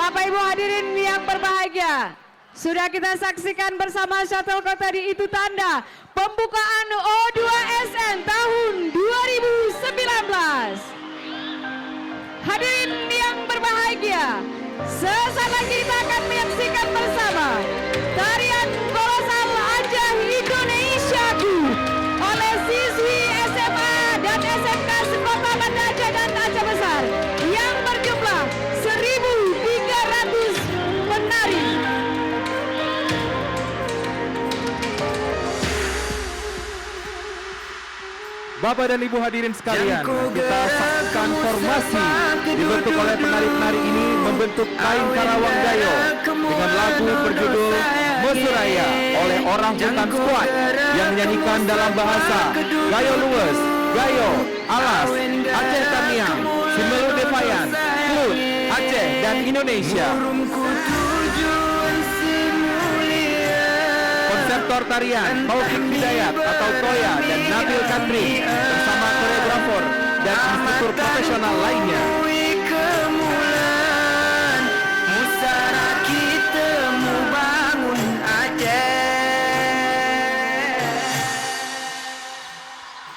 Bapak Ibu hadirin yang berbahagia, sudah kita saksikan bersama Shuttlecock tadi, itu tanda pembukaan O2SN tahun 2019. Hadirin yang berbahagia, sesaat lagi kita akan menyaksikan bersama tarian kolosal Aceh Indonesiaku oleh siswi SMA dan SMK Sekota Banda Aceh dan Aceh Besar yang berjumlah 1.300 penari. Bapak dan Ibu hadirin sekalian, kita saksikan formasi dibentuk oleh penari-penari ini membentuk kain Karawang Gayo dengan lagu berjudul Mesuraya oleh Orang Hutan Squad yang menyanyikan dalam bahasa Gayo Luwes, Gayo, Alas, Aceh Tamiang, Simelu Devayan, Klut, Aceh dan Indonesia. Konseptor tarian Taufik Hidayat atau Toya dan Nabil Katri bersama koreografer dan instruktur profesional lainnya.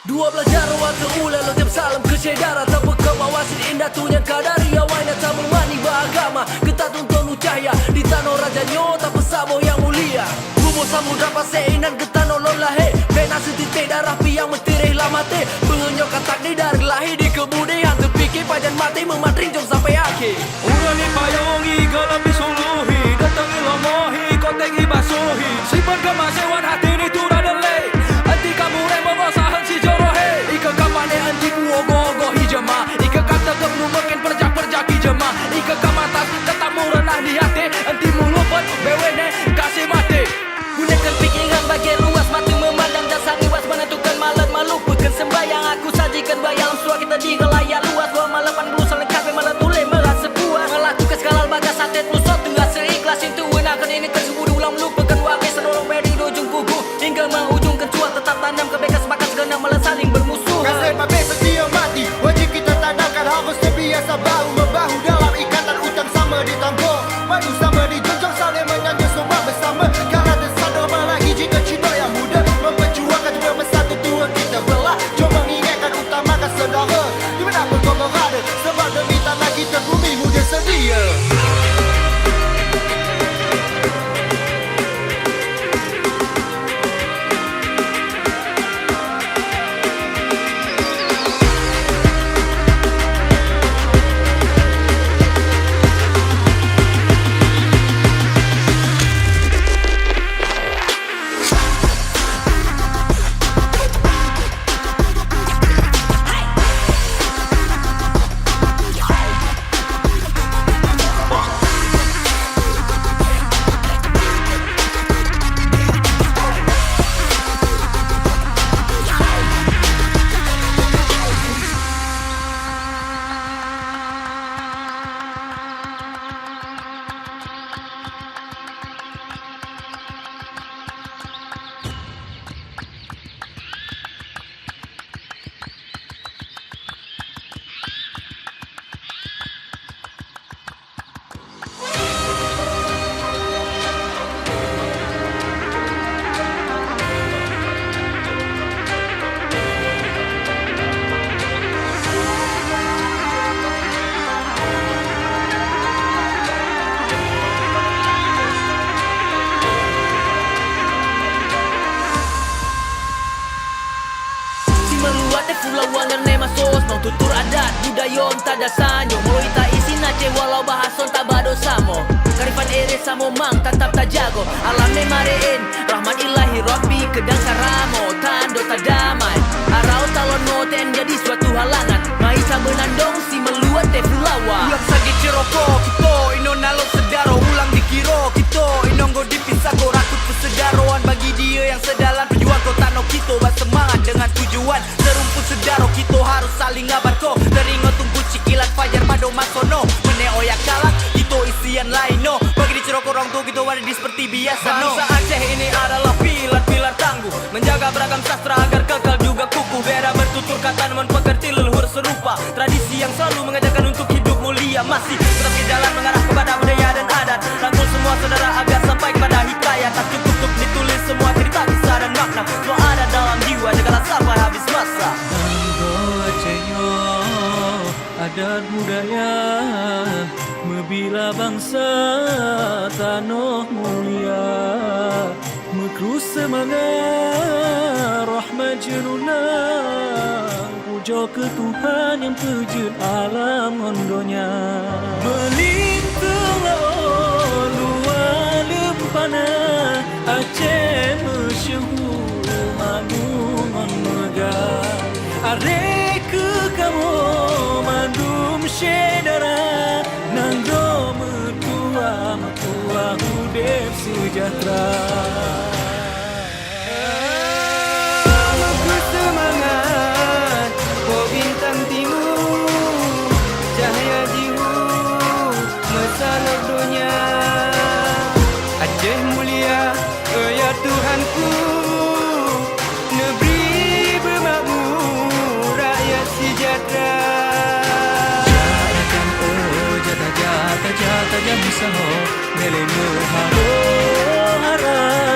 Dua belajar waktu ulah lo tiap salam ke sedara tanpa kewawasan indah tunya kadari awalnya tak memani beragama kita tuntun cahaya di tanah raja nyo tak pesamo yang mulia bumbu samudra paseinan kita nolong lahe bena setitik darah pi yang mentirih lamate pengenyo katak di dari lahir di kemudian terpikir pajan mati mematrin jom sampai akhir urani payungi galapi suluhi datangi lomohi kotengi basuhi simpan kemasewan hati ini turah delay anti kamu remo sahan si jorohe ika kapane anti ogo-ogo hijama ika kata kamu makin perjak-perjak hijama ika kamatas katamu renah di hati anti mulupet bewene kasih mati gunakan pikiran bagian luas mati memandang dan sangi was menentukan malam malu bukan sembahyang aku sajikan bayang suara kita di kelayak luas dua malam 80 saling kafe malam tulen merasa puas melakukan segala bagas satet musot tengah seikhlas itu wenakan ini tersebut ulang melupakan wakil senolong beri di ujung kuku hingga mengujung kencua tetap tanam kebekas makan segala malah saling bermusuh kasih pabe setia mati wajib kita tandangkan harus terbiasa bahu membahu dalam ikatan utang sama ditangguh madu sama dijunjung saling menyanjung semua bersama karena tersadar apalagi jika cinta yang muda memperjuangkan juga bersatu tua kita belah jom mengingatkan utamakan saudara dimanapun kau berada sebab demi tanah kita bumi muda sedia. Lawangan nema sos mau tutur adat budaya tak ada sanyo mulai tak isi nace walau bahason tak bado samo karifan ere samo mang tetap tak jago alam ne marein rahmat ilahi rabbi kedang karamo tando tak damai arau talon noten jadi suatu halangan mai sabenandong si meluat te fulawa yang sagi ceroko kita ino nalo sedaro ulang dikiro kita inonggo dipisah ko rakut pesedaroan bagi dia yang sedalam perjuang kota no kita bersemangat dengan tujuan serumput sedaro kita harus saling ngabar ko teringat tunggu cikilan fajar pada masono meneoyak kalak kita isian lain no bagi dicerok orang tua kita wadi seperti biasa no bangsa Aceh ini adalah pilar-pilar tangguh menjaga beragam sastra agar kekal juga kukuh beda bertutur kata namun pekerti leluhur serupa tradisi yang selalu selalu mengajarkan untuk hidup mulia. Masih tetap ke jalan mengarah kepada budaya dan adat. Rangkul semua saudara agar sampai kepada hikayat. Tak cukup untuk ditulis semua cerita, kisah dan makna. Semua ada dalam jiwa, janganlah sampai habis masa. Anggotanya adat budaya membela bangsa tanah mulia. Mekrus semangat rahmat jenuna, puja ke Tuhan yang terjun alam ondonya. Melintang luar lempana Aceh masyhur manungan megah. Are ke kamu mandum syedara nangdo mertua hudep sejahtera. Aku semangat oh bintang timur, cahaya jiwa mesalur dunia. Aceh mulia ya Tuhanku, negeri bermakmur, rakyat sejahtera. Jata jam usaha melemu haro harap